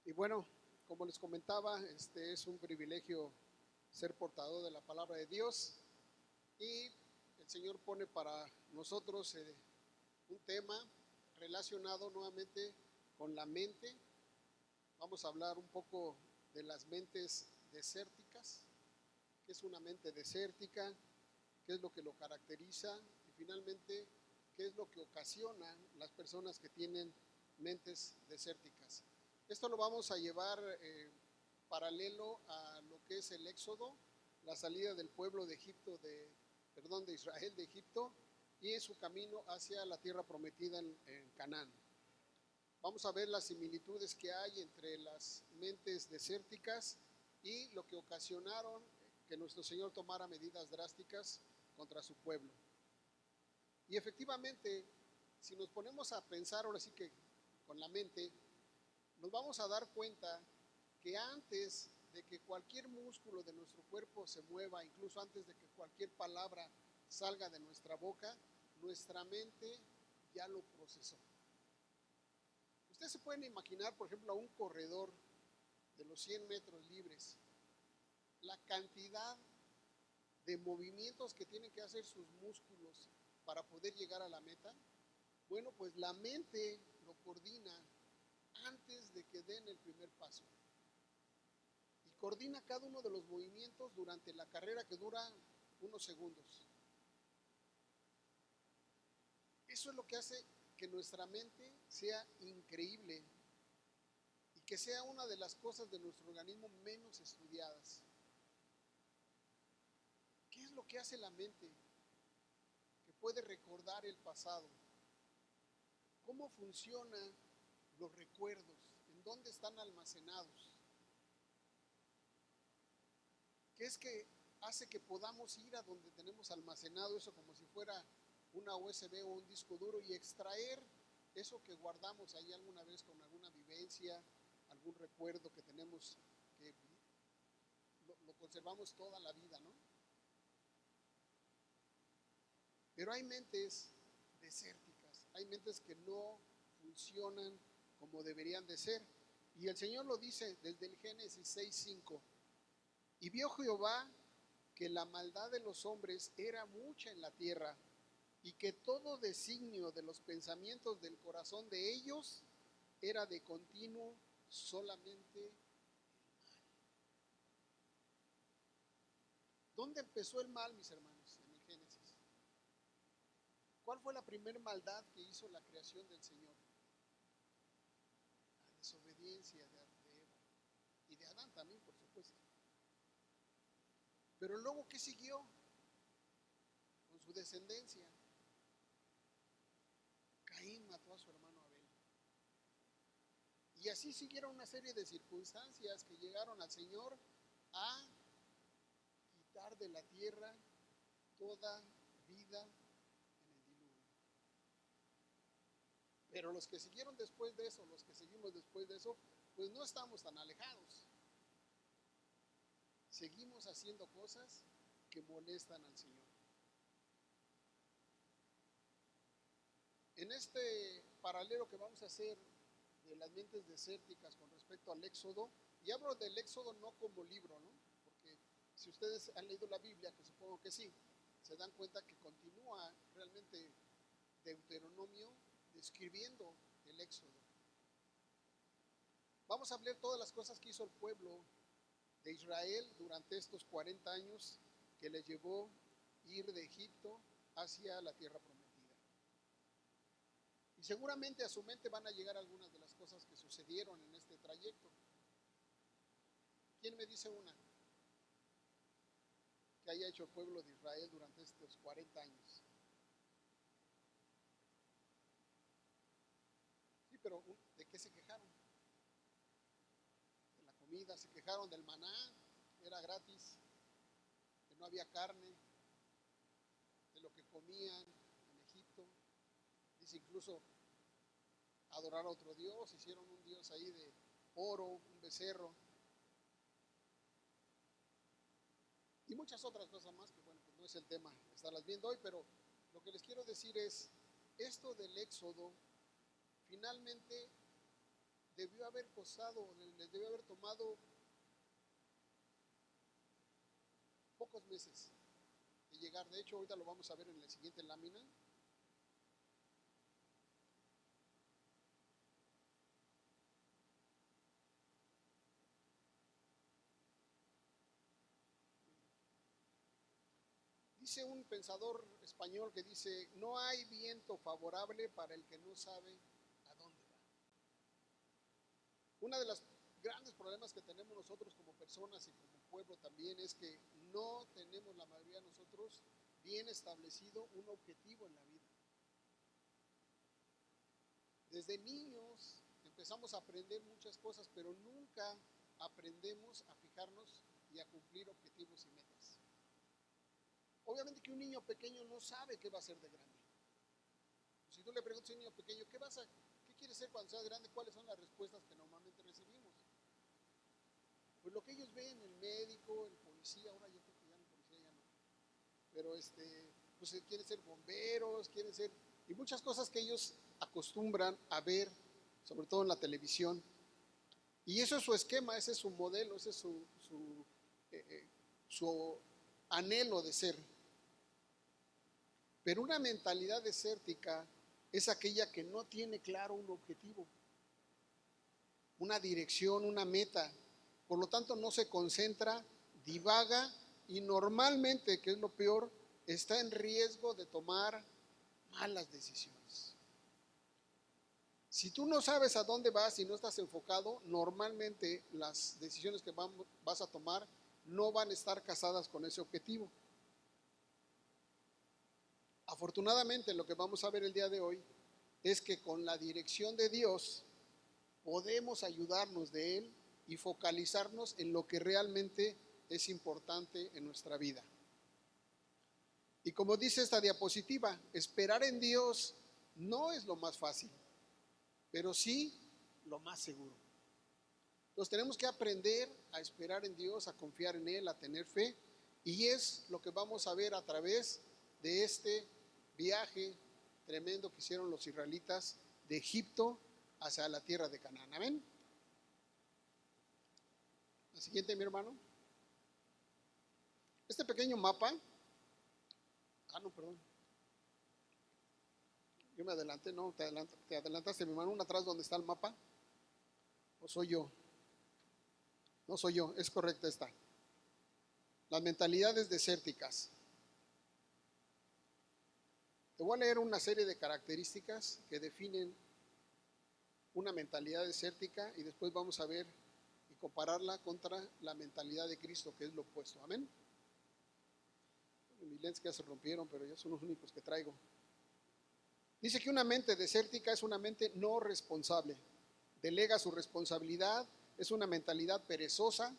Y bueno, como les comentaba, es un privilegio ser portador de la palabra de Dios y el Señor pone para nosotros un tema relacionado nuevamente con la mente. Vamos a hablar un poco de las mentes desérticas. ¿Qué es una mente desértica? ¿Qué es lo que lo caracteriza? Y finalmente, ¿qué es lo que ocasiona las personas que tienen mentes desérticas? Esto lo vamos a llevar paralelo a lo que es el Éxodo, la salida del pueblo de Egipto, de Israel de Egipto, y en su camino hacia la tierra prometida en Canaán. Vamos a ver las similitudes que hay entre las mentes desérticas y lo que ocasionaron que nuestro Señor tomara medidas drásticas contra su pueblo. Y efectivamente, si nos ponemos a pensar ahora sí que con la mente, nos vamos a dar cuenta que antes de que cualquier músculo de nuestro cuerpo se mueva, incluso antes de que cualquier palabra salga de nuestra boca, nuestra mente ya lo procesó. Ustedes se pueden imaginar, por ejemplo, a un corredor de los 100 metros libres, la cantidad de movimientos que tienen que hacer sus músculos para poder llegar a la meta. Bueno, pues la mente lo coordina antes de que den el primer paso. Y coordina cada uno de los movimientos durante la carrera que dura unos segundos. Eso es lo que hace que nuestra mente sea increíble y que sea una de las cosas de nuestro organismo menos estudiadas. ¿Qué es lo que hace la mente que puede recordar el pasado? ¿Cómo funcionan los recuerdos? ¿En dónde están almacenados? ¿Qué es que hace que podamos ir a donde tenemos almacenado eso como si fuera una USB o un disco duro y extraer eso que guardamos ahí alguna vez con alguna vivencia, algún recuerdo que tenemos, que lo conservamos toda la vida, ¿no? Pero hay mentes desérticas, hay mentes que no funcionan como deberían de ser. Y el Señor lo dice desde el Génesis 6:5. Y vio Jehová que la maldad de los hombres era mucha en la tierra y que todo designio de los pensamientos del corazón de ellos era de continuo solamente el mal. ¿Dónde empezó el mal, mis hermanos? En el Génesis. ¿Cuál fue la primera maldad que hizo la creación del Señor? La desobediencia de Eva y de Adán también, por supuesto. Pero luego, ¿qué siguió con su descendencia? Caín mató a su hermano Abel. Y así siguieron una serie de circunstancias que llegaron al Señor a quitar de la tierra toda vida en el diluvio. Pero los que siguieron después de eso, los que seguimos después de eso, pues no estamos tan alejados. Seguimos haciendo cosas que molestan al Señor. En este paralelo que vamos a hacer de las mentes desérticas con respecto al Éxodo, y hablo del Éxodo no como libro, ¿no? Porque si ustedes han leído la Biblia, que supongo que sí, se dan cuenta que continúa realmente Deuteronomio describiendo el Éxodo. Vamos a ver todas las cosas que hizo el pueblo de Israel durante estos 40 años que les llevó ir de Egipto hacia la tierra prometida. Y seguramente a su mente van a llegar algunas de las cosas que sucedieron en este trayecto. ¿Quién me dice una que haya hecho el pueblo de Israel durante estos 40 años? Sí, pero ¿de qué se quejaron? De la comida, se quejaron del maná, era gratis, que no había carne, de lo que comían en Egipto. Dice incluso adorar a otro dios, hicieron un dios ahí de oro, un becerro, y muchas otras cosas más que bueno, pues no es el tema estarlas viendo hoy, pero lo que les quiero decir es, esto del Éxodo finalmente debió haber costado, les debió haber tomado pocos meses de llegar. De hecho, ahorita lo vamos a ver en la siguiente lámina. Dice un pensador español que dice, no hay viento favorable para el que no sabe a dónde va. Uno de los grandes problemas que tenemos nosotros como personas y como pueblo también es que no tenemos, la mayoría de nosotros, bien establecido un objetivo en la vida. Desde niños empezamos a aprender muchas cosas, pero nunca aprendemos a fijarnos y a cumplir objetivos y metas. Obviamente que un niño pequeño no sabe qué va a ser de grande. Si tú le preguntas a un niño pequeño, ¿qué quieres ser cuando seas grande? ¿Cuáles son las respuestas que normalmente recibimos? Pues lo que ellos ven, el médico, el policía, ahora yo creo que ya el policía ya no. Pero pues quieren ser bomberos, quieren ser, y muchas cosas que ellos acostumbran a ver, sobre todo en la televisión. Y eso es su esquema, ese es su modelo, ese es su anhelo de ser. Pero una mentalidad desértica es aquella que no tiene claro un objetivo, una dirección, una meta. Por lo tanto, no se concentra, divaga y normalmente, que es lo peor, está en riesgo de tomar malas decisiones. Si tú no sabes a dónde vas y no estás enfocado, normalmente las decisiones que vas a tomar no van a estar casadas con ese objetivo. Afortunadamente, lo que vamos a ver el día de hoy es que con la dirección de Dios podemos ayudarnos de Él y focalizarnos en lo que realmente es importante en nuestra vida. Y como dice esta diapositiva, esperar en Dios no es lo más fácil, pero sí lo más seguro. Entonces tenemos que aprender a esperar en Dios, a confiar en Él, a tener fe, y es lo que vamos a ver a través de este viaje tremendo que hicieron los israelitas de Egipto hacia la tierra de Canaán. Amén. La siguiente, mi hermano. Este pequeño mapa, no, perdón. Yo me adelanté, no, te adelantaste, mi hermano, una atrás donde está el mapa. ¿O soy yo? No soy yo, es correcta esta. Las mentalidades desérticas. Te voy a leer una serie de características que definen una mentalidad desértica y después vamos a ver y compararla contra la mentalidad de Cristo, que es lo opuesto. Amén. Mis lentes que ya se rompieron, pero ya son los únicos que traigo. Dice que una mente desértica es una mente no responsable. Delega su responsabilidad, es una mentalidad perezosa,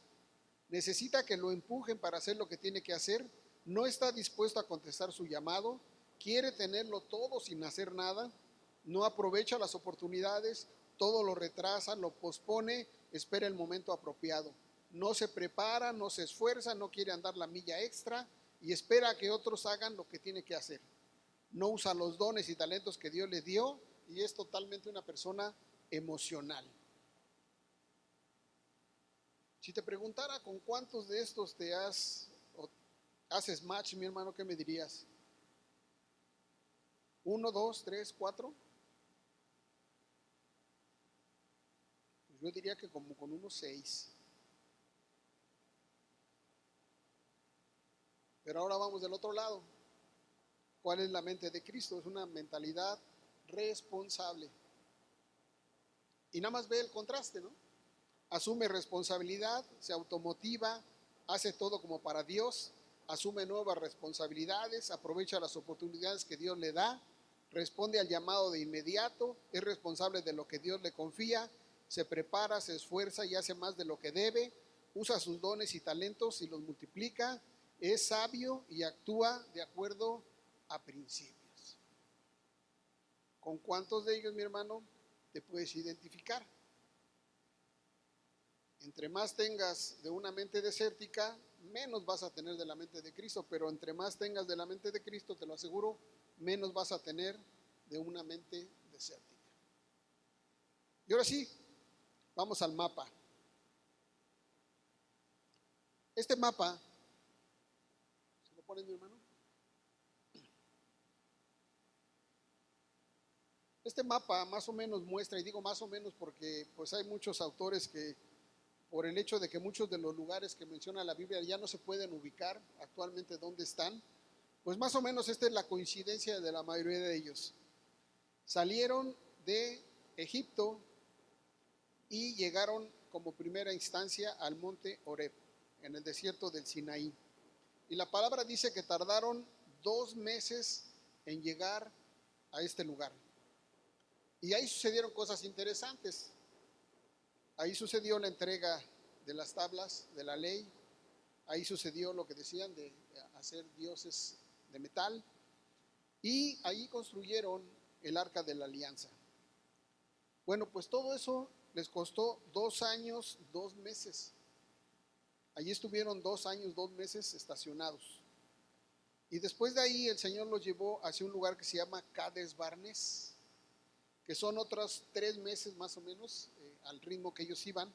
necesita que lo empujen para hacer lo que tiene que hacer, no está dispuesto a contestar su llamado, quiere tenerlo todo sin hacer nada, no aprovecha las oportunidades, todo lo retrasa, lo pospone, espera el momento apropiado. No se prepara, no se esfuerza, no quiere andar la milla extra y espera a que otros hagan lo que tiene que hacer. No usa los dones y talentos que Dios le dio y es totalmente una persona emocional. Si te preguntara con cuántos de estos haces match, mi hermano, ¿qué me dirías? ¿1, 2, 3, 4? Pues yo diría que como con unos 6. Pero ahora vamos del otro lado. ¿Cuál es la mente de Cristo? Es una mentalidad responsable. Y nada más ve el contraste, ¿no? Asume responsabilidad, se automotiva, hace todo como para Dios, asume nuevas responsabilidades, aprovecha las oportunidades que Dios le da, responde al llamado de inmediato, es responsable de lo que Dios le confía, se prepara, se esfuerza y hace más de lo que debe, usa sus dones y talentos y los multiplica, es sabio y actúa de acuerdo a principios. ¿Con cuántos de ellos, mi hermano, te puedes identificar? Entre más tengas de una mente desértica, menos vas a tener de la mente de Cristo, pero entre más tengas de la mente de Cristo, te lo aseguro, menos vas a tener de una mente desértica. Y ahora sí, Vamos al mapa. Este mapa, ¿se lo pone mi hermano? Este mapa más o menos muestra, y digo más o menos porque pues hay muchos autores que por el hecho de que muchos de los lugares que menciona la Biblia ya no se pueden ubicar actualmente dónde están, pues más o menos esta es la coincidencia de la mayoría de ellos. Salieron de Egipto y llegaron como primera instancia al monte Horeb, en el desierto del Sinaí. Y la palabra dice que tardaron 2 meses en llegar a este lugar. Y ahí sucedieron cosas interesantes. Ahí sucedió la entrega de las tablas de la ley. Ahí sucedió lo que decían de hacer dioses de metal. Y ahí construyeron el arca de la alianza. Bueno, pues todo eso les costó 2 años, 2 meses. Allí estuvieron 2 años, 2 meses estacionados. Y después de ahí el Señor los llevó hacia un lugar que se llama Cades Barnes, que son otros 3 meses más o menos al ritmo que ellos iban.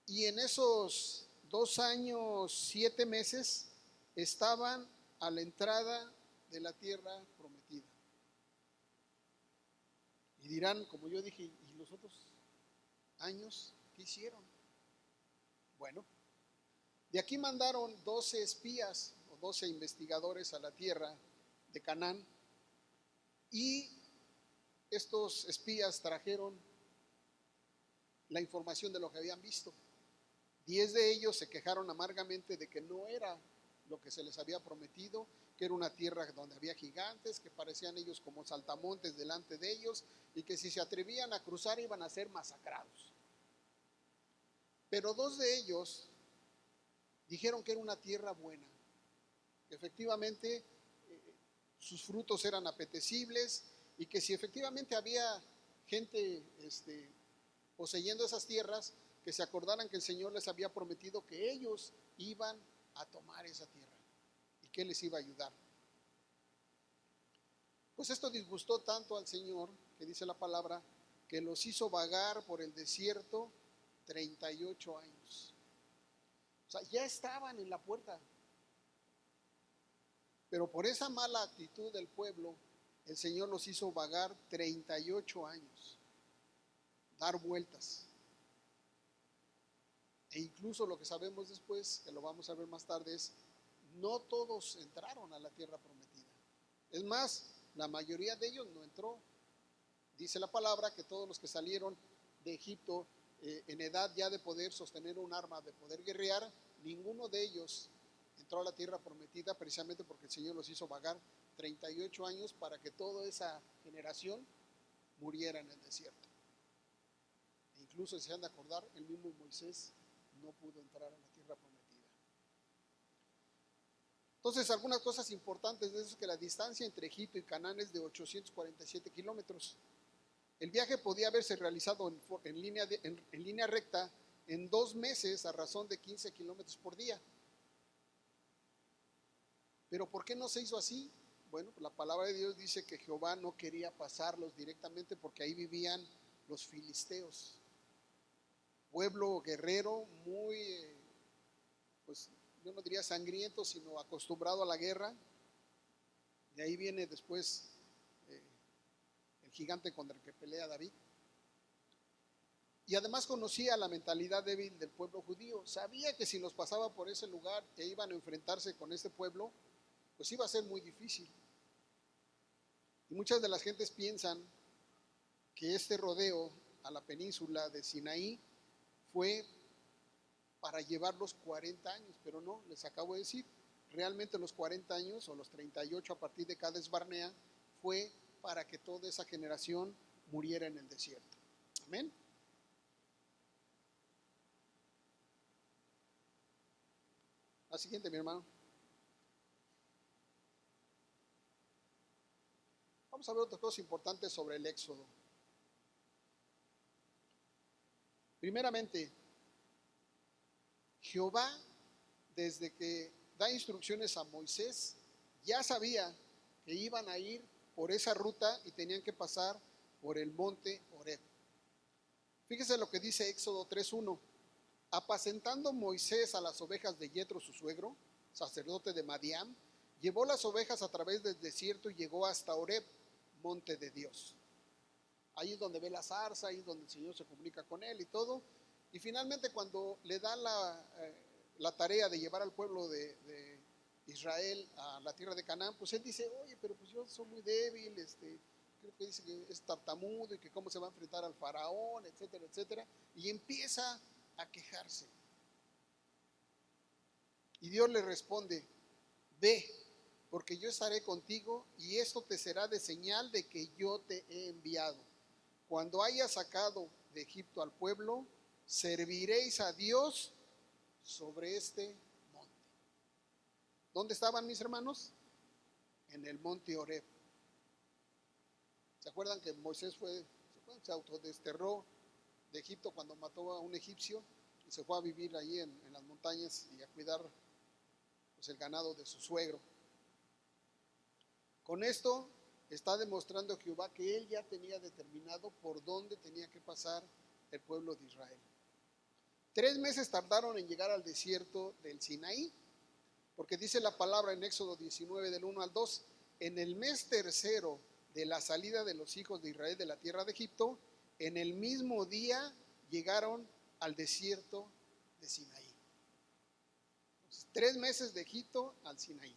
Y en esos 2 años, 7 meses estaban a la entrada de la tierra prometida. Y dirán, como yo dije, ¿y los otros años qué hicieron? Bueno, de aquí mandaron 12 espías o 12 investigadores a la tierra de Canaán, y estos espías trajeron la información de lo que habían visto. 10 de ellos se quejaron amargamente de que no era lo que se les había prometido, que era una tierra donde había gigantes, que parecían ellos como saltamontes delante de ellos, y que si se atrevían a cruzar iban a ser masacrados. Pero 2 de ellos dijeron que era una tierra buena, que efectivamente sus frutos eran apetecibles, y que si efectivamente había gente poseyendo esas tierras, que se acordaran que el Señor les había prometido que ellos iban a tomar esa tierra y que Él les iba a ayudar. Pues esto disgustó tanto al Señor, que dice la palabra, que los hizo vagar por el desierto 38 años. O sea, ya estaban en la puerta. Pero por esa mala actitud del pueblo, el Señor los hizo vagar 38 años, dar vueltas. E incluso lo que sabemos después, que lo vamos a ver más tarde, es no todos entraron a la tierra prometida. Es más, la mayoría de ellos no entró. Dice la palabra que todos los que salieron de Egipto en edad ya de poder sostener un arma, de poder guerrear, ninguno de ellos entró a la tierra prometida, precisamente porque el Señor los hizo vagar 38 años para que toda esa generación muriera en el desierto. E incluso, si se han de acordar, el mismo Moisés no pudo entrar a la tierra prometida. Entonces, algunas cosas importantes de eso es que la distancia entre Egipto y Canaán es de 847 kilómetros. El viaje podía haberse realizado en línea recta en 2 meses a razón de 15 kilómetros por día. Pero ¿por qué no se hizo así? Bueno, pues la palabra de Dios dice que Jehová no quería pasarlos directamente porque ahí vivían los filisteos, pueblo guerrero muy, pues yo no diría sangriento, sino acostumbrado a la guerra. De ahí viene después el gigante contra el que pelea David. Y además conocía la mentalidad débil del pueblo judío. Sabía que si los pasaba por ese lugar e iban a enfrentarse con este pueblo, pues iba a ser muy difícil. Y muchas de las gentes piensan que este rodeo a la península de Sinaí fue para llevarlos 40 años, pero no, les acabo de decir, realmente los 40 años o los 38 a partir de Cades Barnea fue para que toda esa generación muriera en el desierto. Amén. La siguiente, mi hermano. Vamos a ver otras cosas importantes sobre el Éxodo. Primeramente, Jehová, desde que da instrucciones a Moisés, ya sabía que iban a ir por esa ruta y tenían que pasar por el monte Horeb. Fíjese lo que dice Éxodo 3:1. Apacentando Moisés a las ovejas de Yetro su suegro, sacerdote de Madián, llevó las ovejas a través del desierto y llegó hasta Horeb, monte de Dios. Ahí es donde ve la zarza, ahí es donde el Señor se comunica con él y todo. Y finalmente cuando le da la tarea de llevar al pueblo de Israel a la tierra de Canaán, pues él dice, oye, pero pues yo soy muy débil, creo que dice que es tartamudo y que cómo se va a enfrentar al faraón, etcétera, etcétera. Y empieza a quejarse. Y Dios le responde, ve, porque yo estaré contigo y esto te será de señal de que yo te he enviado. Cuando hayas sacado de Egipto al pueblo, serviréis a Dios sobre este monte. ¿Dónde estaban mis hermanos? En el monte Horeb. ¿Se acuerdan que Moisés se autodesterró de Egipto cuando mató a un egipcio y se fue a vivir ahí en las montañas y a cuidar pues, el ganado de su suegro? Con esto está demostrando Jehová que él ya tenía determinado por dónde tenía que pasar el pueblo de Israel. 3 meses tardaron en llegar al desierto del Sinaí, porque dice la palabra en Éxodo 19 del 1 al 2, en el mes tercero de la salida de los hijos de Israel de la tierra de Egipto, en el mismo día llegaron al desierto de Sinaí. Entonces, 3 meses de Egipto al Sinaí.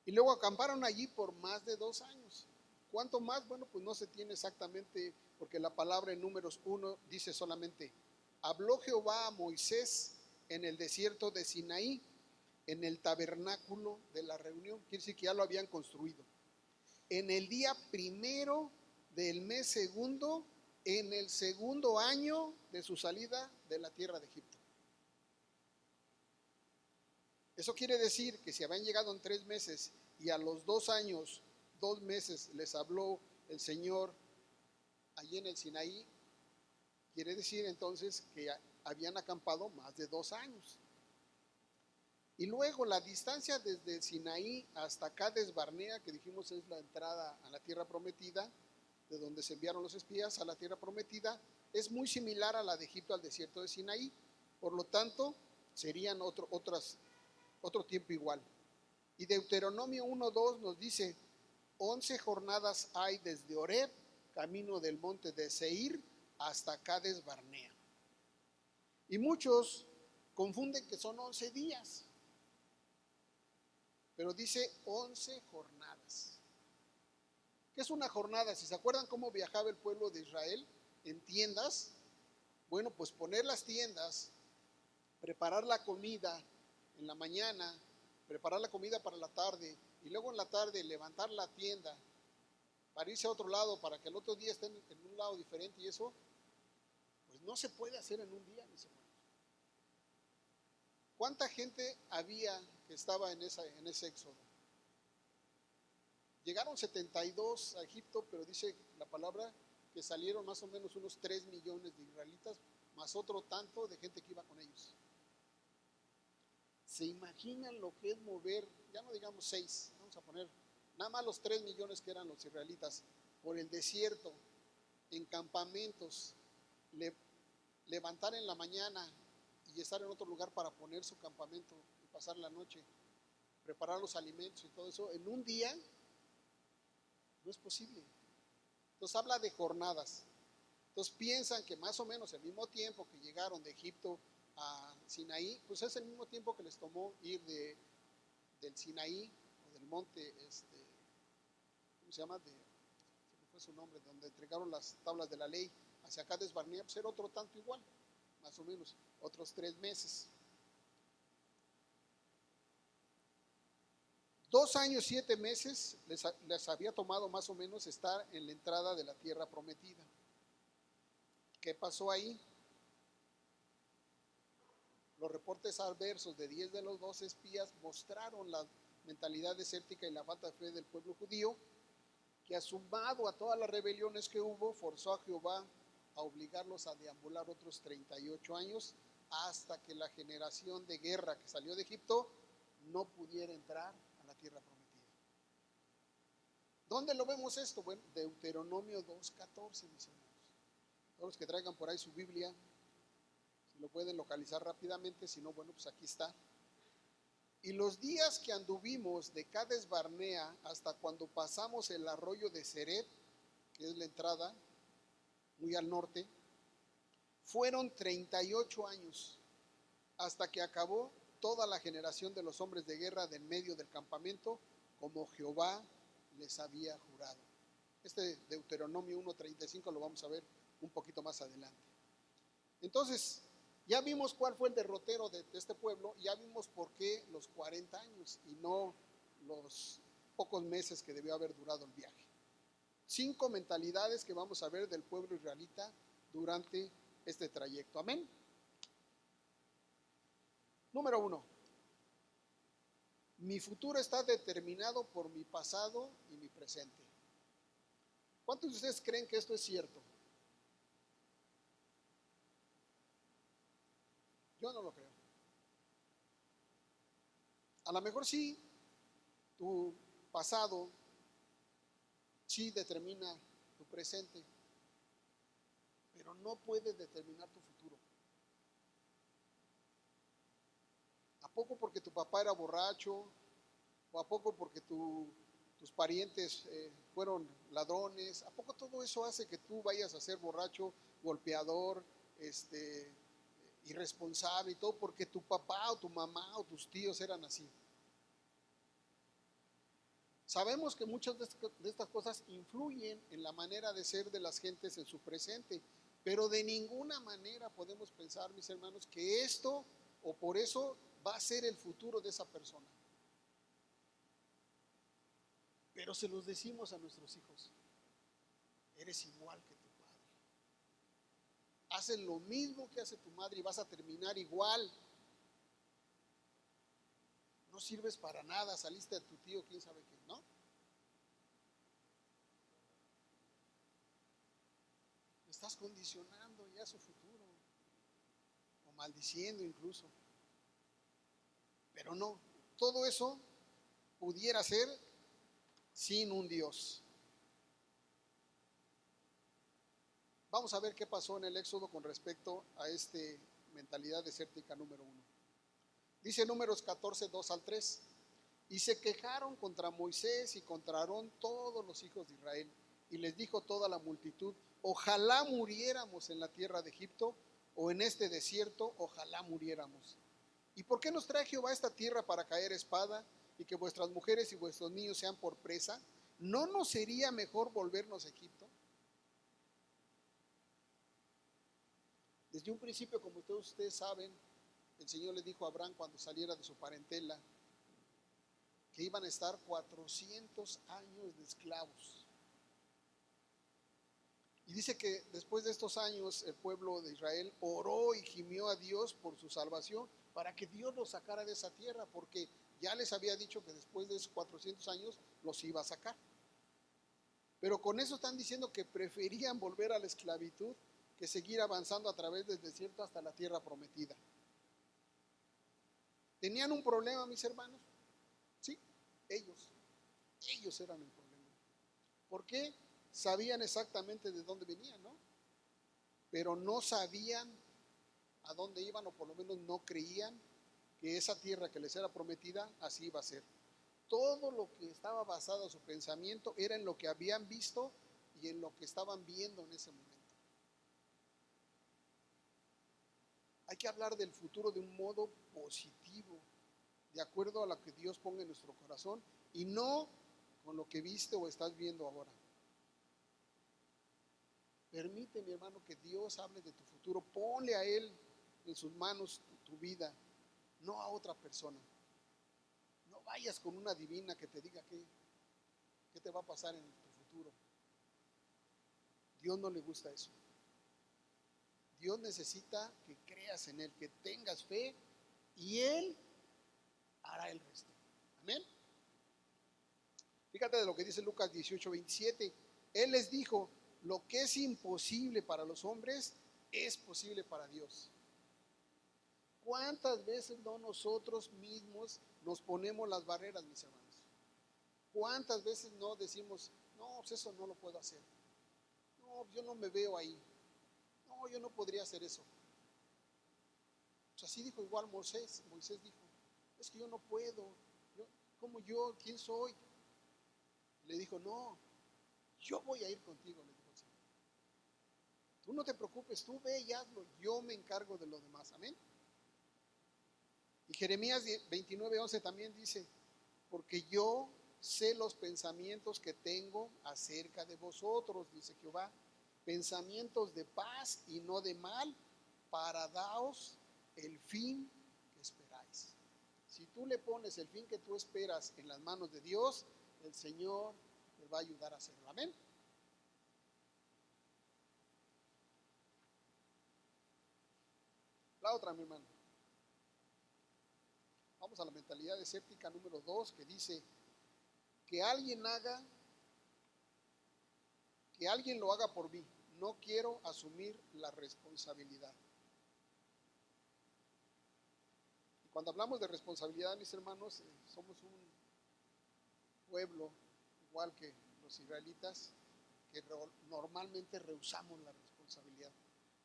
Y luego acamparon allí por más de 2 años. ¿Cuánto más? Bueno, pues no se tiene exactamente, porque la palabra en Números 1 dice solamente, habló Jehová a Moisés en el desierto de Sinaí, en el tabernáculo de la reunión. Quiere decir que ya lo habían construido. En el día primero del mes segundo, en el segundo año de su salida de la tierra de Egipto. Eso quiere decir que si habían llegado en 3 meses y a los 2 años, 2 meses les habló el Señor allí en el Sinaí, quiere decir entonces que habían acampado más de 2 años. Y luego la distancia desde Sinaí hasta Cades Barnea, que dijimos es la entrada a la tierra prometida, de donde se enviaron los espías a la tierra prometida, es muy similar a la de Egipto al desierto de Sinaí. Por lo tanto, serían otro tiempo igual. Y Deuteronomio 1:2 nos dice, 11 jornadas hay desde Horeb, camino del monte de Seir, hasta Cades Barnea. Y muchos confunden que son 11 días, pero dice 11 jornadas. ¿Qué es una jornada? Si se acuerdan cómo viajaba el pueblo de Israel en tiendas, bueno, pues poner las tiendas, preparar la comida en la mañana, preparar la comida para la tarde y luego en la tarde levantar la tienda para irse a otro lado, para que el otro día estén en un lado diferente, y eso pues no se puede hacer en un día, mis hermanos. ¿Cuánta gente había que estaba en ese éxodo? Llegaron 72 a Egipto, pero dice la palabra que salieron más o menos unos 3 millones de israelitas, más otro tanto de gente que iba con ellos. ¿Se imaginan lo que es mover, ya no digamos 6, vamos a poner nada más los 3 millones que eran los israelitas, por el desierto, en campamentos, levantar en la mañana y estar en otro lugar para poner su campamento y pasar la noche, preparar los alimentos y todo eso, en un día no es posible? Entonces habla de jornadas. Entonces piensan que más o menos el mismo tiempo que llegaron de Egipto a Sinaí, pues es el mismo tiempo que les tomó ir del Sinaí o del monte, ¿cómo se llama? Se me fue su nombre, donde entregaron las tablas de la ley hacia Cades Barnea, pues era otro tanto igual, más o menos, otros 3 meses. 2 años, 7 meses les había tomado más o menos estar en la entrada de la tierra prometida. ¿Qué pasó ahí? Los reportes adversos de 10 de los 12 espías mostraron la mentalidad desértica y la falta de fe del pueblo judío, que sumado a todas las rebeliones que hubo, forzó a Jehová a obligarlos a deambular otros 38 años hasta que la generación de guerra que salió de Egipto no pudiera entrar a la tierra prometida. ¿Dónde lo vemos esto? Bueno, Deuteronomio 2:14, mis hermanos. Todos los que traigan por ahí su Biblia, si lo pueden localizar rápidamente, si no, bueno, pues aquí está. Y los días que anduvimos de Cades Barnea hasta cuando pasamos el arroyo de Ceret, que es la entrada, muy al norte, fueron 38 años, hasta que acabó toda la generación de los hombres de guerra del medio del campamento, como Jehová les había jurado. Este Deuteronomio 1:35 lo vamos a ver un poquito más adelante. Entonces, ya vimos cuál fue el derrotero de este pueblo, ya vimos por qué los 40 años y no los pocos meses que debió haber durado el viaje. 5 mentalidades que vamos a ver del pueblo israelita durante este trayecto. Amén. Número 1. Mi futuro está determinado por mi pasado y mi presente. ¿Cuántos de ustedes creen que esto es cierto? Yo no lo creo. A lo mejor sí, tu pasado sí determina tu presente, pero no puede determinar tu futuro. ¿A poco porque tu papá era borracho? ¿O a poco porque tus parientes fueron ladrones? ¿A poco todo eso hace que tú vayas a ser borracho, golpeador, irresponsable y todo porque tu papá o tu mamá o tus tíos eran así? Sabemos que muchas de estas cosas influyen en la manera de ser de las gentes en su presente, pero de ninguna manera podemos pensar, mis hermanos, que esto o por eso va a ser el futuro de esa persona. Pero se los decimos a nuestros hijos: eres igual que tu padre. Haces lo mismo que hace tu madre y vas a terminar igual. No sirves para nada, saliste de tu tío, quién sabe qué, ¿no? Estás condicionando ya su futuro, o maldiciendo incluso. Pero no, todo eso pudiera ser sin un Dios. Vamos a ver qué pasó en el Éxodo con respecto a esta mentalidad desértica número 1. Dice Números 14:2-3. Y se quejaron contra Moisés y contra Aarón todos los hijos de Israel. Y les dijo toda la multitud: ojalá muriéramos en la tierra de Egipto, o en este desierto, ojalá muriéramos. ¿Y por qué nos trae Jehová a esta tierra para caer espada, y que vuestras mujeres y vuestros niños sean por presa? ¿No nos sería mejor volvernos a Egipto? Desde un principio, como todos ustedes saben, el Señor le dijo a Abraham cuando saliera de su parentela que iban a estar 400 años de esclavos. Y dice que después de estos años el pueblo de Israel oró y gimió a Dios por su salvación, para que Dios los sacara de esa tierra, porque ya les había dicho que después de esos 400 años los iba a sacar. Pero con eso están diciendo que preferían volver a la esclavitud que seguir avanzando a través del desierto hasta la tierra prometida. ¿Tenían un problema, mis hermanos? Sí, ellos eran el problema. ¿Por qué? Sabían exactamente de dónde venían, ¿no? Pero no sabían a dónde iban, o por lo menos no creían que esa tierra que les era prometida así iba a ser. Todo lo que estaba basado en su pensamiento era en lo que habían visto y en lo que estaban viendo en ese momento. Hay que hablar del futuro de un modo positivo, de acuerdo a lo que Dios ponga en nuestro corazón, y no con lo que viste o estás viendo ahora. Permite, mi hermano, que Dios hable de tu futuro. Ponle a Él en sus manos tu vida, no a otra persona. No vayas con una divina que te diga qué te va a pasar en tu futuro. Dios no le gusta eso. Dios necesita que creas en Él, que tengas fe, y Él hará el resto. Amén. Fíjate de lo que dice Lucas 18:27. Él les dijo: lo que es imposible para los hombres es posible para Dios. ¿Cuántas veces no nosotros mismos nos ponemos las barreras, mis hermanos? ¿Cuántas veces no decimos: no, pues eso no lo puedo hacer? No, yo no me veo ahí. No, yo no podría hacer eso. Pues así dijo igual Moisés. Moisés dijo, es que yo no puedo. ¿Cómo yo? ¿Quién soy? Le dijo, no, yo voy a ir contigo, le dijo el Señor. Tú no te preocupes, tú ve y hazlo, yo me encargo de lo demás. Amén. Y Jeremías 29:11 también dice, porque yo sé los pensamientos que tengo acerca de vosotros, dice Jehová, pensamientos de paz y no de mal, para daos el fin que esperáis. Si tú le pones el fin que tú esperas en las manos de Dios, el Señor te va a ayudar a hacerlo. Amén. La otra, mi hermano. Vamos a la mentalidad escéptica número 2, que dice que alguien lo haga por mí. No quiero asumir la responsabilidad. Y cuando hablamos de responsabilidad, mis hermanos, somos un pueblo, igual que los israelitas, que normalmente rehusamos la responsabilidad.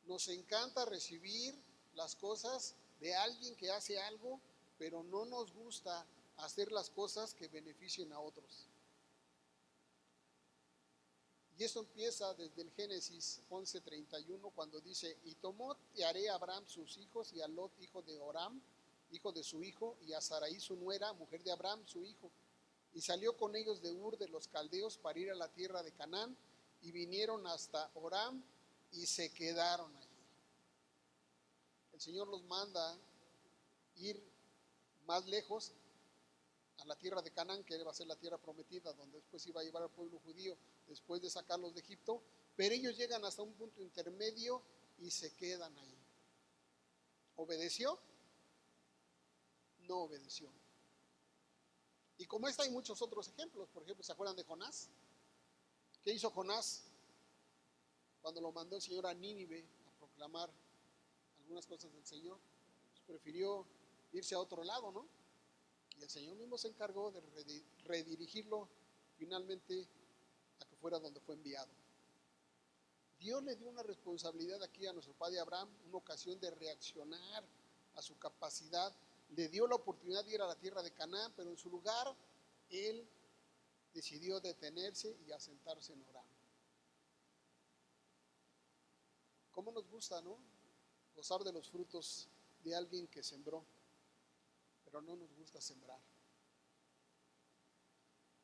Nos encanta recibir las cosas de alguien que hace algo, pero no nos gusta hacer las cosas que beneficien a otros. Y esto empieza desde el Génesis 11:31, cuando dice, y tomó y haré a Abraham sus hijos, y a Lot, hijo de Oram, hijo de su hijo, y a Sarai su nuera, mujer de Abraham, su hijo. Y salió con ellos de Ur de los Caldeos para ir a la tierra de Canaán, y vinieron hasta Oram y se quedaron allí. El Señor los manda ir más lejos a la tierra de Canaán, que va a ser la tierra prometida, donde después iba a llevar al pueblo judío después de sacarlos de Egipto, pero ellos llegan hasta un punto intermedio y se quedan ahí. ¿Obedeció? No obedeció. Y como esta hay muchos otros ejemplos. Por ejemplo, ¿se acuerdan de Jonás? ¿Qué hizo Jonás cuando lo mandó el Señor a Nínive a proclamar algunas cosas del Señor? Pues prefirió irse a otro lado, ¿no? Y el Señor mismo se encargó de redirigirlo finalmente a que fuera donde fue enviado. Dios le dio una responsabilidad aquí a nuestro padre Abraham, una ocasión de reaccionar a su capacidad. Le dio la oportunidad de ir a la tierra de Canaán, pero en su lugar él decidió detenerse y asentarse en Orán. ¿Cómo nos gusta, no? Gozar de los frutos de alguien que sembró, pero no nos gusta sembrar.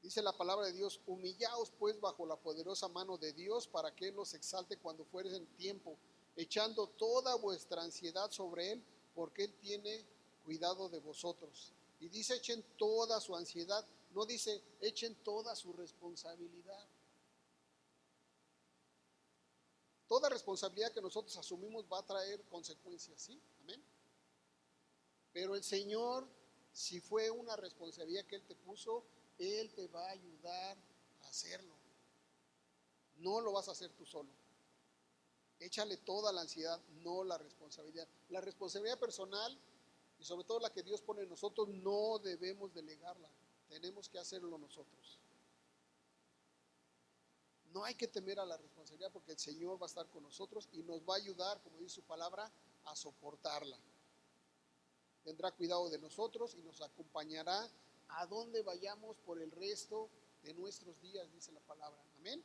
Dice la palabra de Dios, humillaos pues bajo la poderosa mano de Dios para que Él los exalte cuando fuere en tiempo, echando toda vuestra ansiedad sobre Él, porque Él tiene cuidado de vosotros. Y dice echen toda su ansiedad, no dice echen toda su responsabilidad. Toda responsabilidad que nosotros asumimos va a traer consecuencias, ¿sí? Amén. Pero el Señor, si fue una responsabilidad que Él te puso, Él te va a ayudar a hacerlo. No lo vas a hacer tú solo. Échale toda la ansiedad, no la responsabilidad. La responsabilidad personal y sobre todo la que Dios pone en nosotros, no debemos delegarla. Tenemos que hacerlo nosotros. No hay que temer a la responsabilidad porque el Señor va a estar con nosotros y nos va a ayudar, como dice su palabra, a soportarla. Tendrá cuidado de nosotros y nos acompañará a donde vayamos por el resto de nuestros días, dice la palabra. Amén.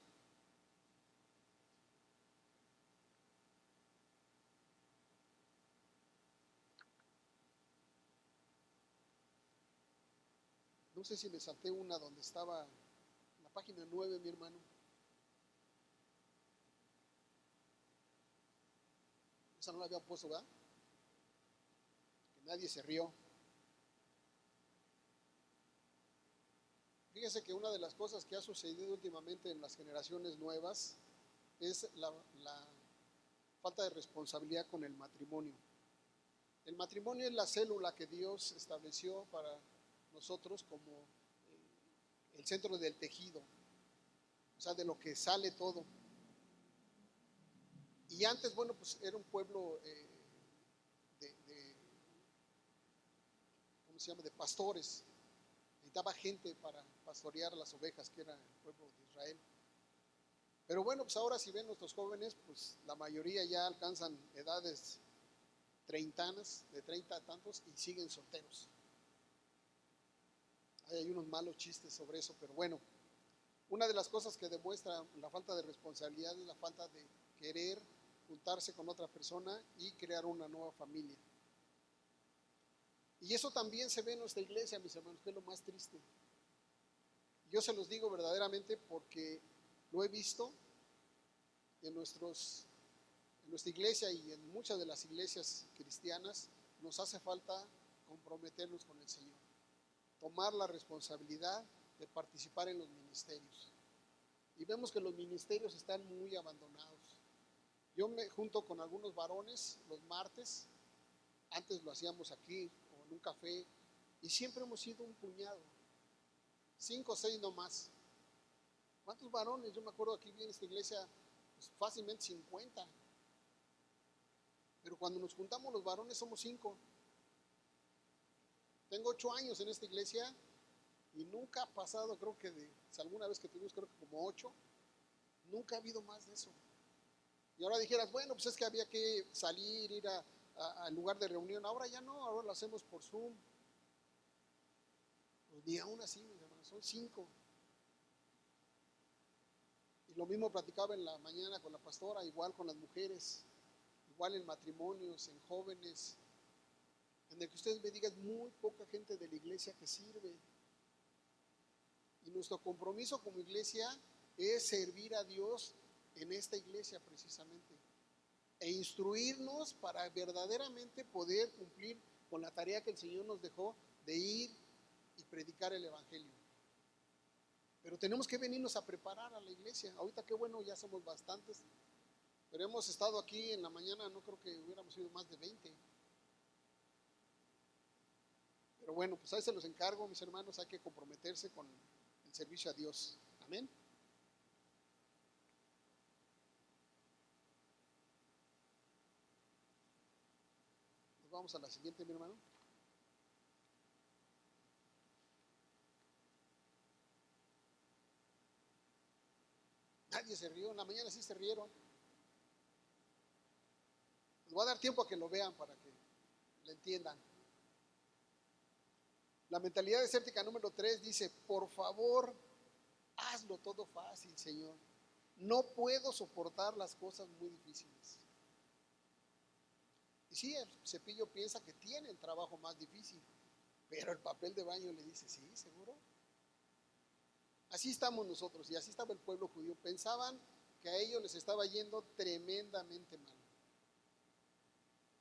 No sé si me salté una donde estaba en la página 9, mi hermano. Esa no la había puesto, ¿verdad? Que nadie se rió. Fíjese que una de las cosas que ha sucedido últimamente en las generaciones nuevas es la falta de responsabilidad con el matrimonio. El matrimonio es la célula que Dios estableció para nosotros como el centro del tejido, o sea, de lo que sale todo. Y antes, bueno, pues era un pueblo ¿cómo se llama? De pastores. Necesitaba gente para pastorear las ovejas, que era el pueblo de Israel. Pero bueno, pues ahora si ven nuestros jóvenes, pues la mayoría ya alcanzan edades treintanas, de 30 a tantos, y siguen solteros. Hay unos malos chistes sobre eso, pero bueno, una de las cosas que demuestra la falta de responsabilidad es la falta de querer juntarse con otra persona y crear una nueva familia. Y eso también se ve en nuestra iglesia, mis hermanos, que es lo más triste. Yo se los digo verdaderamente porque lo he visto en nuestra iglesia y en muchas de las iglesias cristianas. Nos hace falta comprometernos con el Señor, tomar la responsabilidad de participar en los ministerios. Y vemos que los ministerios están muy abandonados. Yo me junto con algunos varones los martes, antes lo hacíamos aquí o en un café, y siempre hemos sido un puñado, 5 o 6 no más. ¿Cuántos varones? Yo me acuerdo aquí en esta iglesia, pues fácilmente 50. Pero cuando nos juntamos los varones somos 5. Tengo 8 años en esta iglesia y nunca ha pasado, creo que alguna vez que tuvimos, creo que como 8, nunca ha habido más de eso. Y ahora dijeras, bueno, pues es que había que salir, ir al lugar de reunión. Ahora ya no, ahora lo hacemos por Zoom. Pues ni aún así, mis hermanos, son 5. Y lo mismo platicaba en la mañana con la pastora, igual con las mujeres, igual en matrimonios, en jóvenes, en el que ustedes me digan, muy poca gente de la iglesia que sirve. Y nuestro compromiso como iglesia es servir a Dios en esta iglesia precisamente, e instruirnos para verdaderamente poder cumplir con la tarea que el Señor nos dejó de ir y predicar el evangelio. Pero tenemos que venirnos a preparar a la iglesia. Ahorita qué bueno, ya somos bastantes, pero hemos estado aquí en la mañana, no creo que hubiéramos sido más de 20. Pero bueno, pues ahí se los encargo, mis hermanos, hay que comprometerse con el servicio a Dios. Amén. Pues vamos a la siguiente, mi hermano. Nadie se rió, en la mañana sí se rieron. Les voy a dar tiempo a que lo vean para que lo entiendan. La mentalidad desértica número 3 dice, por favor, hazlo todo fácil, Señor. No puedo soportar las cosas muy difíciles. Y sí, el cepillo piensa que tiene el trabajo más difícil, pero el papel de baño le dice, sí, seguro. Así estamos nosotros y así estaba el pueblo judío. Pensaban que a ellos les estaba yendo tremendamente mal.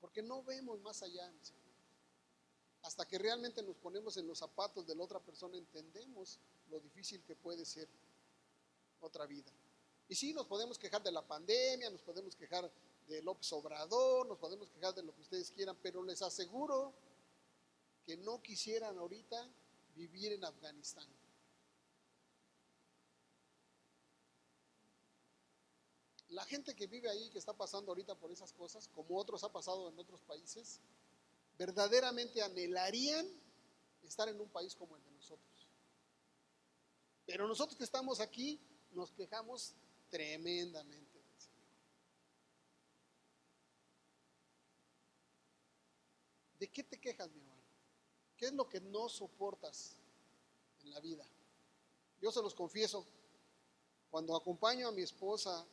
Porque no vemos más allá, mis hermanos. Hasta que realmente nos ponemos en los zapatos de la otra persona, entendemos lo difícil que puede ser otra vida. Y sí, nos podemos quejar de la pandemia, nos podemos quejar de López Obrador, nos podemos quejar de lo que ustedes quieran, pero les aseguro que no quisieran ahorita vivir en Afganistán. La gente que vive ahí, que está pasando ahorita por esas cosas, como otros ha pasado en otros países, verdaderamente anhelarían estar en un país como el de nosotros. Pero nosotros que estamos aquí nos quejamos tremendamente del Señor. ¿De qué te quejas, mi hermano? ¿Qué es lo que no soportas en la vida? Yo se los confieso, cuando acompaño a mi esposa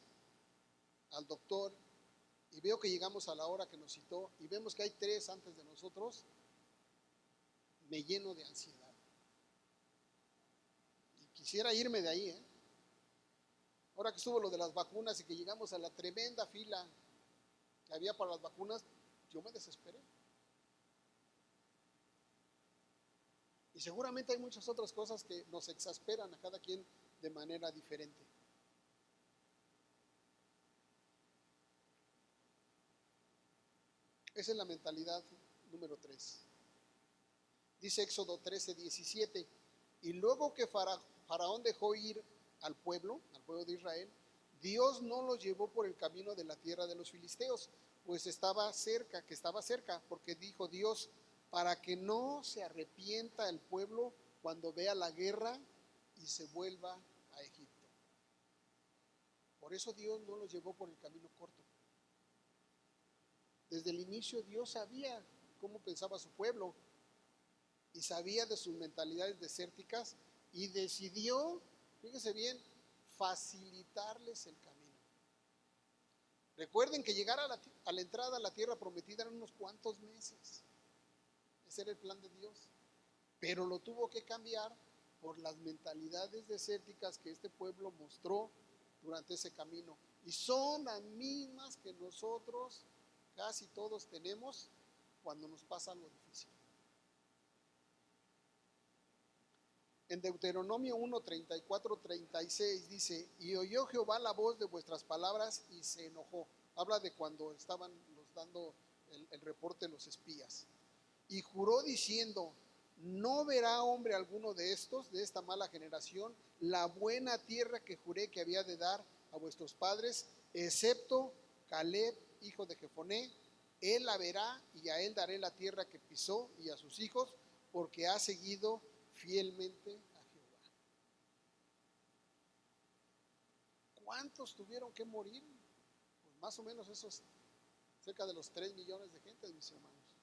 al doctor y veo que llegamos a la hora que nos citó y vemos que hay 3 antes de nosotros, me lleno de ansiedad. Y quisiera irme de ahí, ¿eh? Ahora que estuvo lo de las vacunas y que llegamos a la tremenda fila que había para las vacunas, yo me desesperé. Y seguramente hay muchas otras cosas que nos exasperan a cada quien de manera diferente. Esa es la mentalidad número 3. Dice Éxodo 13:17, y luego que Faraón dejó ir al pueblo de Israel, Dios no los llevó por el camino de la tierra de los filisteos, pues estaba cerca, porque dijo Dios, para que no se arrepienta el pueblo cuando vea la guerra y se vuelva a Egipto. Por eso Dios no los llevó por el camino corto. Desde el inicio Dios sabía cómo pensaba su pueblo y sabía de sus mentalidades desérticas y decidió, fíjense bien, facilitarles el camino. Recuerden que llegar a la entrada a la tierra prometida eran unos cuantos meses. Ese era el plan de Dios. Pero lo tuvo que cambiar por las mentalidades desérticas que este pueblo mostró durante ese camino. Y son las mismas que nosotros casi todos tenemos cuando nos pasa lo difícil. En Deuteronomio 1, 34, 36 dice: y oyó Jehová la voz de vuestras palabras y se enojó. Habla de cuando estaban dando el reporte los espías. Y juró diciendo: no verá hombre alguno de estos, de esta mala generación, la buena tierra que juré que había de dar a vuestros padres, excepto Caleb, hijo de Jefoné. Él la verá, y a él daré la tierra que pisó y a sus hijos, porque ha seguido fielmente a Jehová. ¿Cuántos tuvieron que morir? Pues más o menos esos, cerca de los 3 millones de gente, mis hermanos.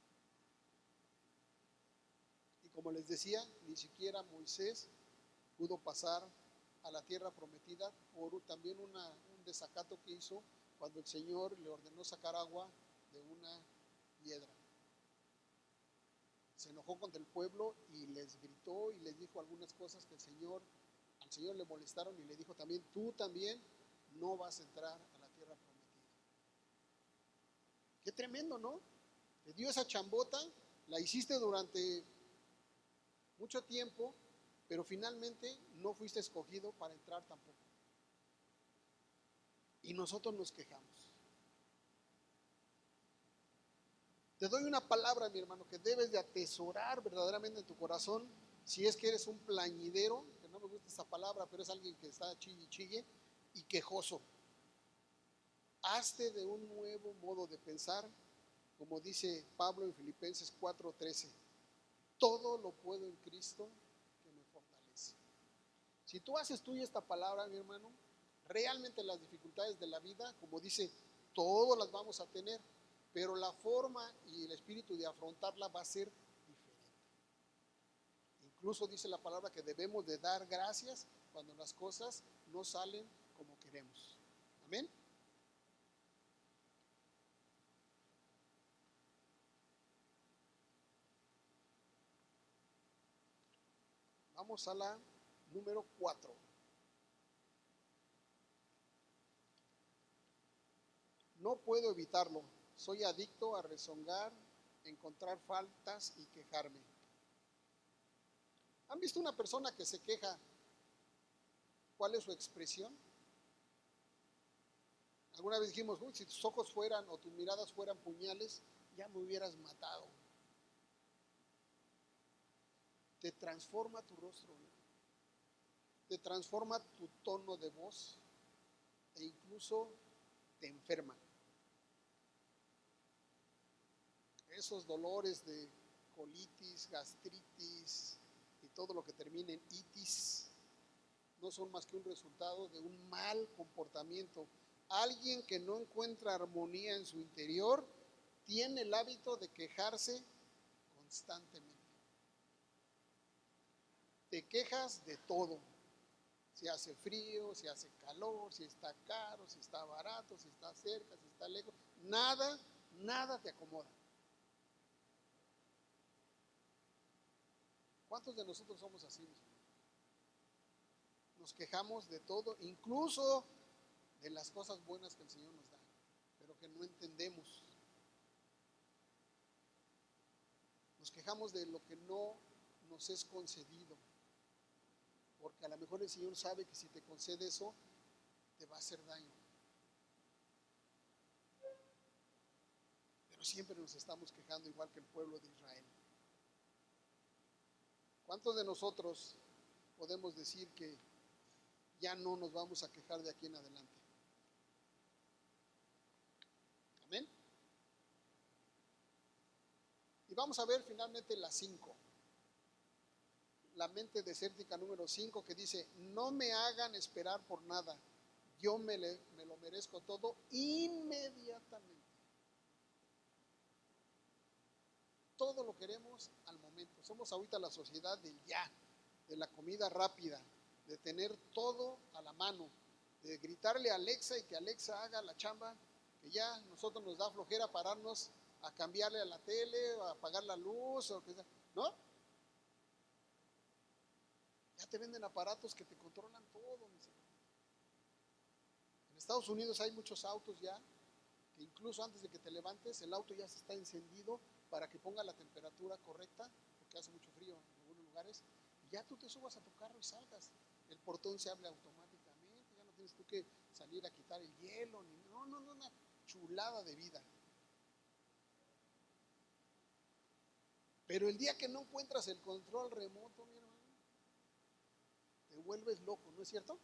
Y como les decía, ni siquiera Moisés pudo pasar a la tierra prometida por también un desacato que hizo cuando el Señor le ordenó sacar agua de una piedra. Se enojó contra el pueblo y les gritó y les dijo algunas cosas que al Señor le molestaron, y le dijo también: tú también no vas a entrar a la tierra prometida. Qué tremendo, ¿no? Te dio esa chambota, la hiciste durante mucho tiempo, pero finalmente no fuiste escogido para entrar tampoco. Y nosotros nos quejamos. Te doy una palabra, mi hermano, que debes de atesorar verdaderamente en tu corazón. Si es que eres un plañidero, que no me gusta esa palabra, pero es alguien que está chille y quejoso. Hazte de un nuevo modo de pensar, como dice Pablo en Filipenses 4:13. Todo lo puedo en Cristo que me fortalece. Si tú haces tuya esta palabra, mi hermano, realmente las dificultades de la vida, como dice, todas las vamos a tener, pero la forma y el espíritu de afrontarla va a ser diferente. Incluso dice la palabra que debemos de dar gracias cuando las cosas no salen como queremos. Amén. Vamos a la número 4. No puedo evitarlo. Soy adicto a rezongar, encontrar faltas y quejarme. ¿Han visto una persona que se queja? ¿Cuál es su expresión? Alguna vez dijimos: uy, si tus ojos fueran o tus miradas fueran puñales, ya me hubieras matado. Te transforma tu rostro, te transforma tu tono de voz e incluso te enferma. Esos dolores de colitis, gastritis y todo lo que termine en itis no son más que un resultado de un mal comportamiento. Alguien que no encuentra armonía en su interior tiene el hábito de quejarse constantemente. Te quejas de todo. Si hace frío, si hace calor, si está caro, si está barato, si está cerca, si está lejos. Nada te acomoda. ¿Cuántos de nosotros somos así? Nos quejamos de todo, incluso de las cosas buenas que el Señor nos da, pero que no entendemos. Nos quejamos de lo que no nos es concedido, porque a lo mejor el Señor sabe que si te concede eso, te va a hacer daño. Pero siempre nos estamos quejando igual que el pueblo de Israel. ¿Cuántos de nosotros podemos decir que ya no nos vamos a quejar de aquí en adelante? Amén. Y vamos a ver finalmente la 5. La mente desértica número 5, que dice: no me hagan esperar por nada, yo me lo merezco todo inmediatamente. Todo lo queremos al momento. Somos ahorita la sociedad del ya, de la comida rápida, de tener todo a la mano, de gritarle a Alexa y que Alexa haga la chamba, que ya nosotros nos da flojera pararnos a cambiarle a la tele, a apagar la luz, o que sea, ¿no? Ya te venden aparatos que te controlan todo, mis hermanos. En Estados Unidos hay muchos autos ya, que incluso antes de que te levantes, el auto ya se está encendido para que ponga la temperatura correcta, porque hace mucho frío en algunos lugares, y ya tú te subas a tu carro y salgas. El portón se abre automáticamente, ya no tienes tú que salir a quitar el hielo, ni no, una chulada de vida. Pero el día que no encuentras el control remoto, mi hermano, te vuelves loco, ¿no es cierto?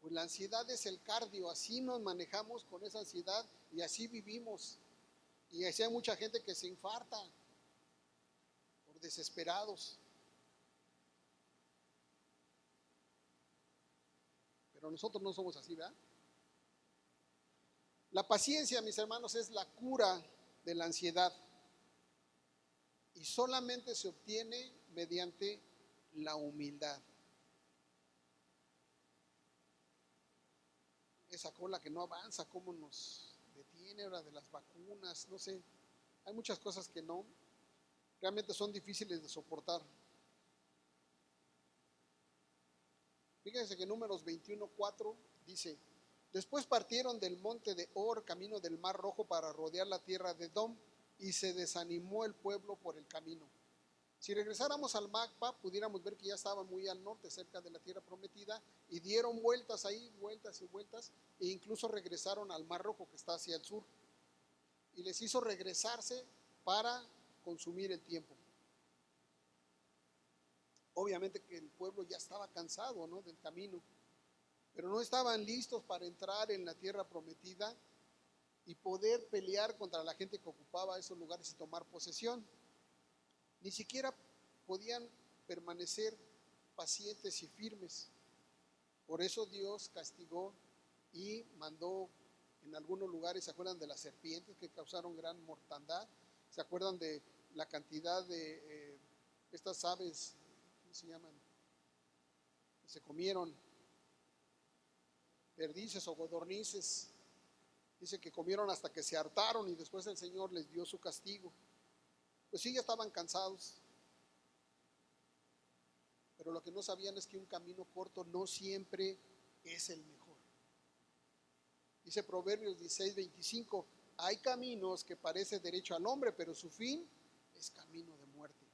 Pues la ansiedad es el cardio, así nos manejamos con esa ansiedad y así vivimos. Y así hay mucha gente que se infarta por desesperados. Pero nosotros no somos así, ¿verdad? La paciencia, mis hermanos, es la cura de la ansiedad y solamente se obtiene mediante la humildad. Esa cola que no avanza, cómo nos detiene, ahora de las vacunas, no sé. Hay muchas cosas que no, realmente son difíciles de soportar. Fíjense que Números 21:4 dice: después partieron del monte de Or, camino del Mar Rojo, para rodear la tierra de Edom, y se desanimó el pueblo por el camino. Si regresáramos al mapa, pudiéramos ver que ya estaban muy al norte, cerca de la tierra prometida, y dieron vueltas ahí, vueltas y vueltas, e incluso regresaron al Mar Rojo, que está hacia el sur, y les hizo regresarse para consumir el tiempo. Obviamente que el pueblo ya estaba cansado, ¿no?, del camino, pero no estaban listos para entrar en la tierra prometida y poder pelear contra la gente que ocupaba esos lugares y tomar posesión. Ni siquiera podían permanecer pacientes y firmes. Por eso Dios castigó y mandó en algunos lugares, ¿se acuerdan de las serpientes que causaron gran mortandad? ¿Se acuerdan de la cantidad de estas aves, ¿cómo se llaman?, que se comieron? Perdices o codornices. Dice que comieron hasta que se hartaron y después el Señor les dio su castigo. Pues sí, ya estaban cansados. Pero lo que no sabían es que un camino corto no siempre es el mejor. Dice Proverbios 16:25: hay caminos que parece derecho al hombre, pero su fin es camino de muerte.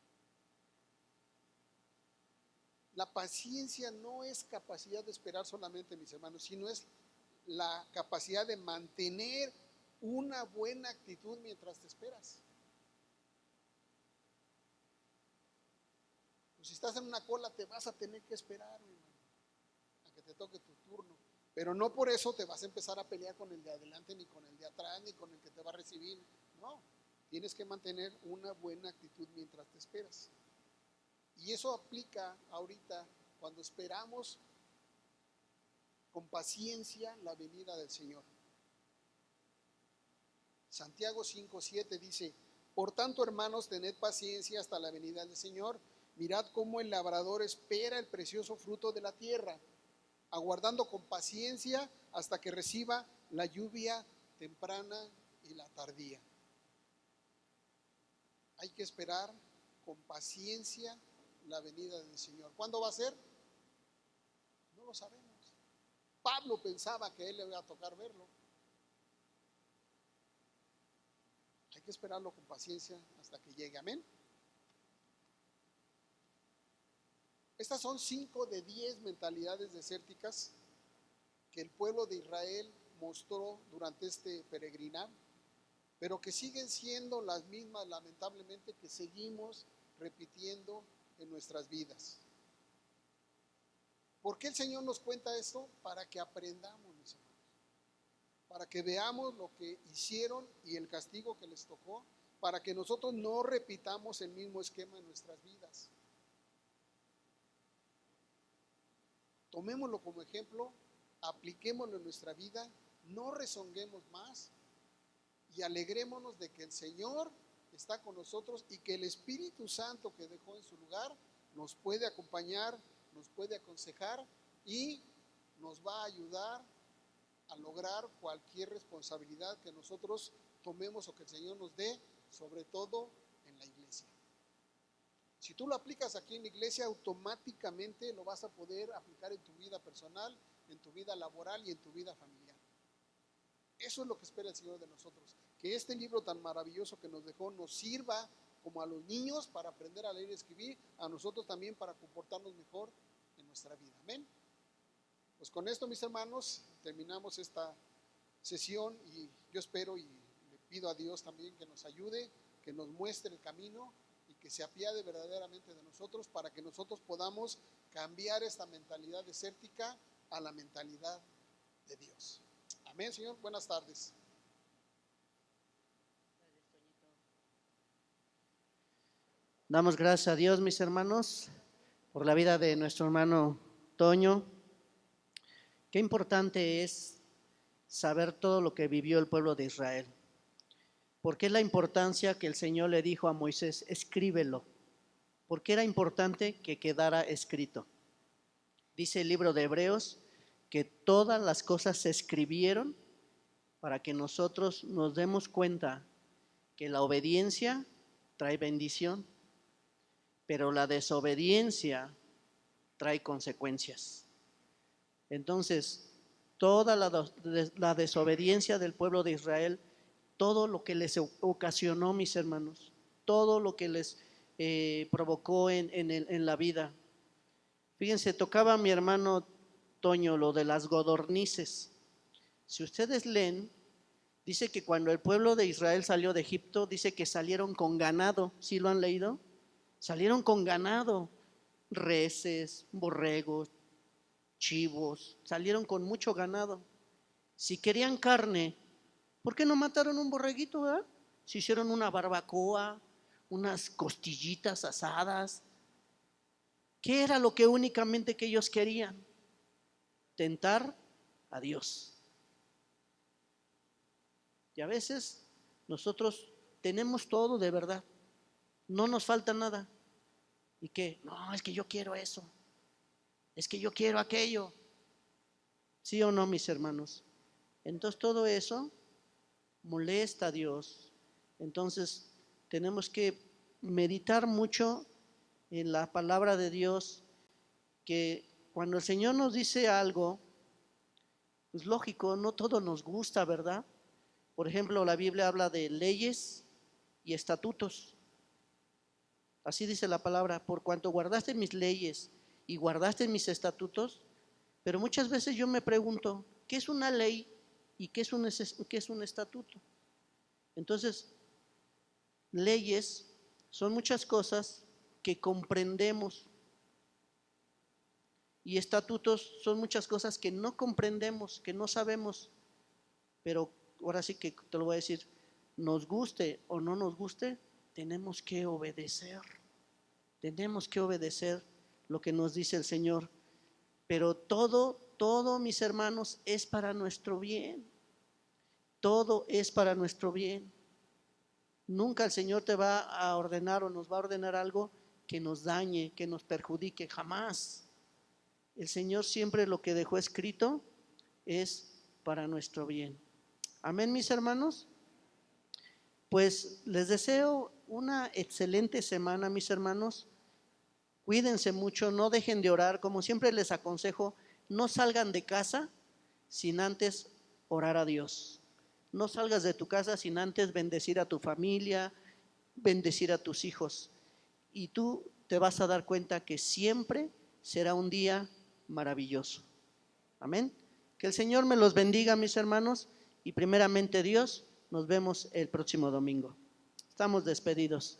La paciencia no es capacidad de esperar solamente, mis hermanos, sino es la capacidad de mantener una buena actitud mientras te esperas. Pues si estás en una cola, te vas a tener que esperar, mi hermano, a que te toque tu turno. Pero no por eso te vas a empezar a pelear con el de adelante, ni con el de atrás, ni con el que te va a recibir. No, tienes que mantener una buena actitud mientras te esperas. Y eso aplica ahorita cuando esperamos con paciencia la venida del Señor. Santiago 5:7 dice: por tanto, hermanos, tened paciencia hasta la venida del Señor. Mirad cómo el labrador espera el precioso fruto de la tierra, aguardando con paciencia hasta que reciba la lluvia temprana y la tardía. Hay que esperar con paciencia la venida del Señor. ¿Cuándo va a ser? No lo sabemos. Pablo pensaba que a él le iba a tocar verlo. Hay que esperarlo con paciencia hasta que llegue. Amén. Estas son 5 de 10 mentalidades desérticas que el pueblo de Israel mostró durante este peregrinar, pero que siguen siendo las mismas, lamentablemente, que seguimos repitiendo en nuestras vidas. ¿Por qué el Señor nos cuenta esto? Para que aprendamos, mis hermanos, para que veamos lo que hicieron y el castigo que les tocó, para que nosotros no repitamos el mismo esquema en nuestras vidas. tomémoslo como ejemplo, apliquémoslo en nuestra vida, no rezonguemos más y alegrémonos de que el Señor está con nosotros y que el Espíritu Santo que dejó en su lugar nos puede acompañar, nos puede aconsejar y nos va a ayudar a lograr cualquier responsabilidad que nosotros tomemos o que el Señor nos dé, sobre todo en la iglesia. Si tú lo aplicas aquí en la iglesia, automáticamente lo vas a poder aplicar en tu vida personal, en tu vida laboral y en tu vida familiar. Eso es lo que espera el Señor de nosotros, que este libro tan maravilloso que nos dejó nos sirva como a los niños para aprender a leer y escribir, a nosotros también para comportarnos mejor en nuestra vida. Amén. Pues con esto, mis hermanos, terminamos esta sesión y yo espero y le pido a Dios también que nos ayude, que nos muestre el camino y que se apiade verdaderamente de nosotros para que nosotros podamos cambiar esta mentalidad desértica a la mentalidad de Dios. Amén, Señor. Buenas tardes. Damos gracias a Dios, mis hermanos, por la vida de nuestro hermano Toño. Qué importante es saber todo lo que vivió el pueblo de Israel. ¿Por qué la importancia que el Señor le dijo a Moisés, escríbelo? ¿Por qué era importante que quedara escrito? Dice el libro de Hebreos que todas las cosas se escribieron para que nosotros nos demos cuenta que la obediencia trae bendición, pero la desobediencia trae consecuencias. Entonces, toda la desobediencia del pueblo de Israel, todo lo que les ocasionó, mis hermanos, todo lo que les provocó en la vida. Fíjense, tocaba mi hermano Toño lo de las codornices. Si ustedes leen, dice que cuando el pueblo de Israel salió de Egipto, dice que salieron con ganado. ¿Sí lo han leído? Salieron con ganado, reses, borregos, chivos, salieron con mucho ganado. Si querían carne, ¿por qué no mataron un borreguito, verdad? Se hicieron una barbacoa, unas costillitas asadas. ¿Qué era lo que únicamente que ellos querían? Tentar a Dios. Y a veces nosotros tenemos todo de verdad, no nos falta nada. ¿Y qué? No, es que yo quiero eso, es que yo quiero aquello. ¿Sí o no, mis hermanos? Entonces todo eso molesta a Dios. Entonces tenemos que meditar mucho en la palabra de Dios, que cuando el Señor nos dice algo, pues lógico, no todo nos gusta, ¿verdad? Por ejemplo, la Biblia habla de leyes y estatutos. Así dice la palabra, por cuanto guardaste mis leyes y guardaste mis estatutos. Pero muchas veces yo me pregunto, ¿qué es una ley y qué es un estatuto? Entonces, leyes son muchas cosas que comprendemos y estatutos son muchas cosas que no comprendemos, que no sabemos. Pero ahora sí que te lo voy a decir, nos guste o no nos guste, tenemos que obedecer. Tenemos que obedecer lo que nos dice el Señor. Pero todo, mis hermanos, es para nuestro bien. Todo es para nuestro bien. Nunca el Señor te va a ordenar o nos va a ordenar algo que nos dañe, que nos perjudique, jamás. El Señor siempre lo que dejó escrito es para nuestro bien. Amén, mis hermanos. Pues les deseo una excelente semana, mis hermanos. Cuídense mucho, no dejen de orar. Como siempre les aconsejo, no salgan de casa sin antes orar a Dios. No salgas de tu casa sin antes bendecir a tu familia, bendecir a tus hijos. Y tú te vas a dar cuenta que siempre será un día maravilloso. Amén. Que el Señor me los bendiga, mis hermanos, y primeramente Dios, nos vemos el próximo domingo. Estamos despedidos.